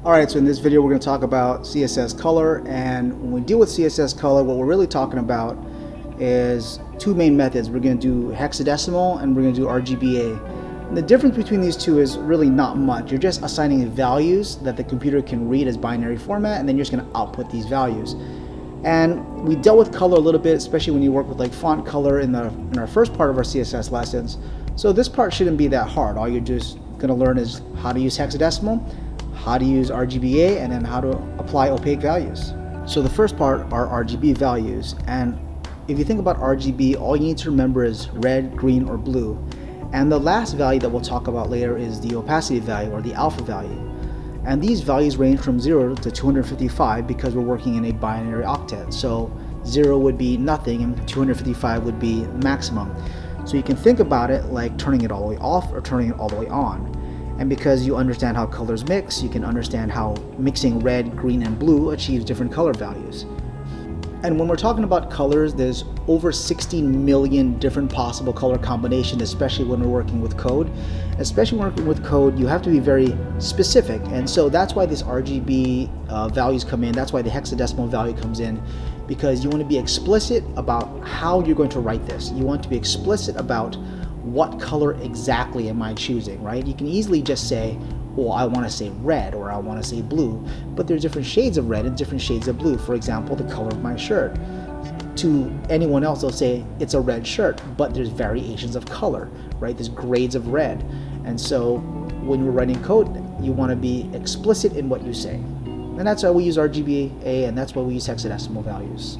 Alright, so in this video we're going to talk about CSS color, and when we deal with CSS color, what we're really talking about is two main methods. We're going to do hexadecimal and we're going to do RGBA. And the difference between these two is really not much. You're just assigning values that the computer can read as binary format, and then you're just going to output these values. And we dealt with color a little bit, especially when you work with like font color in our first part of our CSS lessons. So this part shouldn't be that hard. All you're just going to learn is how to use hexadecimal, how to use RGBA, and then how to apply opaque values. So the first part are RGB values, and if you think about RGB, all you need to remember is red, green, or blue. And the last value that we'll talk about later is the opacity value, or the alpha value. And these values range from 0 to 255 because we're working in a binary octet. So 0 would be nothing and 255 would be maximum. So you can think about it like turning it all the way off or turning it all the way on. And because you understand how colors mix, you can understand how mixing red, green, and blue achieves different color values. And when we're talking about colors, there's over 16 million different possible color combinations, especially when we're working with code. Especially when working with code, you have to be very specific. And so that's why this RGB values come in. That's why the hexadecimal value comes in, because you want to be explicit about how you're going to write this. You want to be explicit about what color exactly am I choosing, right? You can easily just say, well, I want to say red or I want to say blue, but there's different shades of red and different shades of blue. For example, the color of my shirt. To anyone else, they'll say it's a red shirt, but there's variations of color, right? There's grades of red. And so when you're writing code, you want to be explicit in what you say. And that's why we use RGBA, and that's why we use hexadecimal values.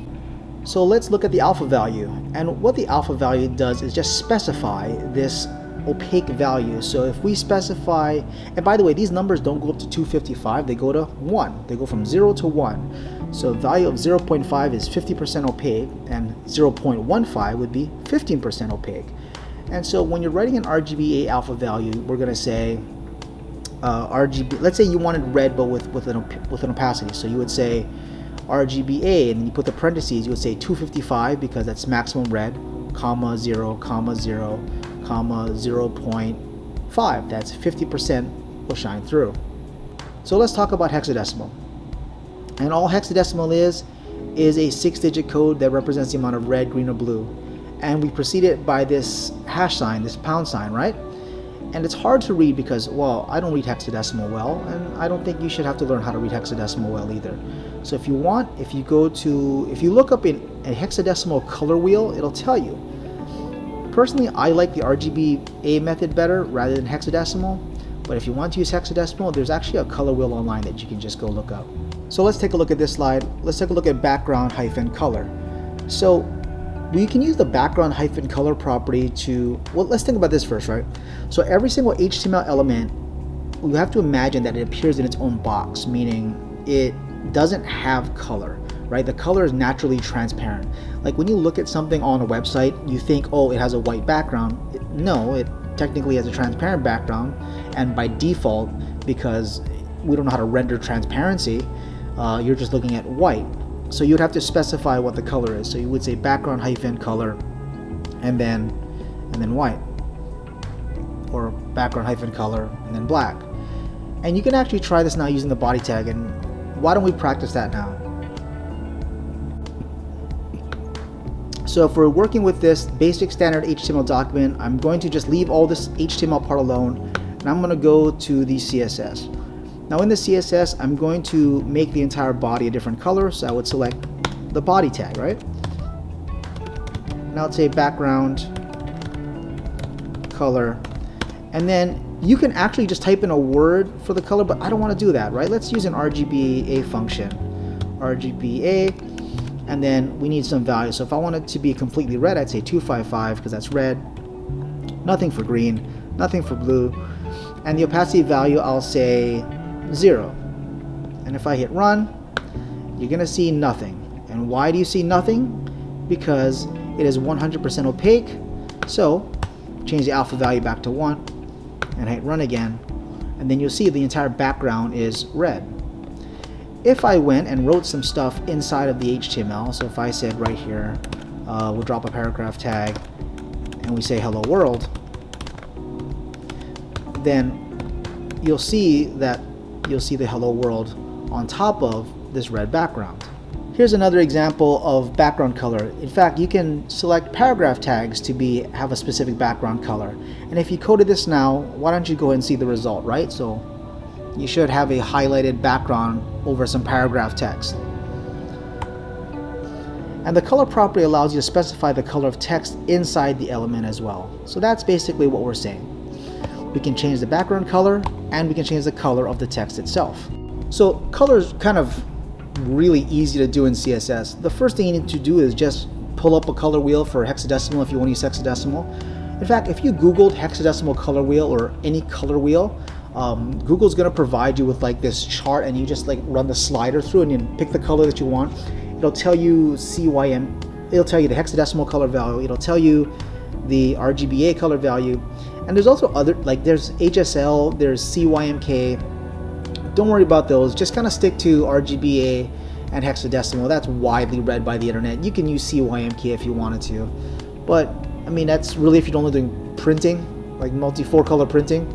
So let's look at the alpha value. And what the alpha value does is just specify this opaque value. So if we specify, and by the way, these numbers don't go up to 255, they go to 1. They go from 0 to 1. So value of 0.5 is 50% opaque, and 0.15 would be 15% opaque. And so when you're writing an RGBA alpha value, we're going to say RGB, let's say you wanted red but with an opacity. So you would say RGBA, and then you put the parentheses, you would say 255 because that's maximum red, comma 0, comma 0, comma 0.5. That's 50% will shine through. So let's talk about hexadecimal. And all hexadecimal is a 6-digit code that represents the amount of red, green, or blue. And we precede it by this hash sign, this pound sign, right? And it's hard to read because, well, I don't read hexadecimal well, and I don't think you should have to learn how to read hexadecimal well either. So if you want, if you look up in a hexadecimal color wheel, it'll tell you. Personally, I like the RGBA method better rather than hexadecimal, but if you want to use hexadecimal, there's actually a color wheel online that you can just go look up. So let's take a look at this slide. Let's take a look at background-color. So we can use the background-color property to, well, let's think about this first, right? So every single HTML element, we have to imagine that it appears in its own box, meaning it doesn't have color, right? The color is naturally transparent. Like when you look at something on a website, you think, oh, it has a white background. No, it technically has a transparent background, and by default, because we don't know how to render transparency, you're just looking at white. So you'd have to specify what the color is. So you would say background-color and then white, or background-color and then black. And you can actually try this now using the body tag, and why don't we practice that now? So if we're working with this basic standard HTML document, I'm going to just leave all this HTML part alone, and I'm going to go to the CSS. Now in the CSS, I'm going to make the entire body a different color, so I would select the body tag, right? Now let's say background color, and then you can actually just type in a word for the color, but I don't want to do that, right? Let's use an RGBA function, RGBA, and then we need some value. So if I want it to be completely red, I'd say 255 because that's red, nothing for green, nothing for blue, and the opacity value I'll say 0. And if I hit run, you're gonna see nothing. And why do you see nothing? Because it is 100% opaque. So change the alpha value back to 1 and hit run again, and then you'll see the entire background is red. If I went and wrote some stuff inside of the HTML, so if I said right here, we'll drop a paragraph tag and we say hello world, then you'll see that you'll see the hello world on top of this red background. Here's another example of background color. In fact, you can select paragraph tags to have a specific background color. And if you coded this now, why don't you go ahead and see the result, right? So you should have a highlighted background over some paragraph text. And the color property allows you to specify the color of text inside the element as well. So that's basically what we're saying. We can change the background color and we can change the color of the text itself. So color is kind of really easy to do in CSS. The first thing you need to do is just pull up a color wheel for hexadecimal if you want to use hexadecimal. In fact, if you Googled hexadecimal color wheel or any color wheel, Google's going to provide you with like this chart, and you just like run the slider through and you pick the color that you want. It'll tell you CYM, it'll tell you the hexadecimal color value, it'll tell you the RGBA color value, and there's also other, like there's HSL, there's CYMK. Don't worry about those, just kind of stick to RGBA and hexadecimal. That's widely read by the internet. You can use CYMK if you wanted to, but I mean that's really if you're only doing printing, like multi-4 color printing.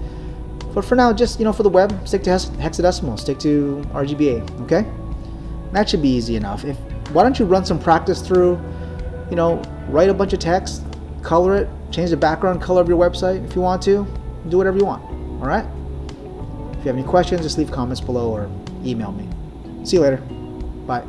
But for now, just for the web, stick to hexadecimal, stick to RGBA, okay? That should be easy enough. Why don't you run some practice through, write a bunch of text, color it, change the background color of your website if you want to, do whatever you want, all right? If you have any questions, just leave comments below or email me. See you later. Bye.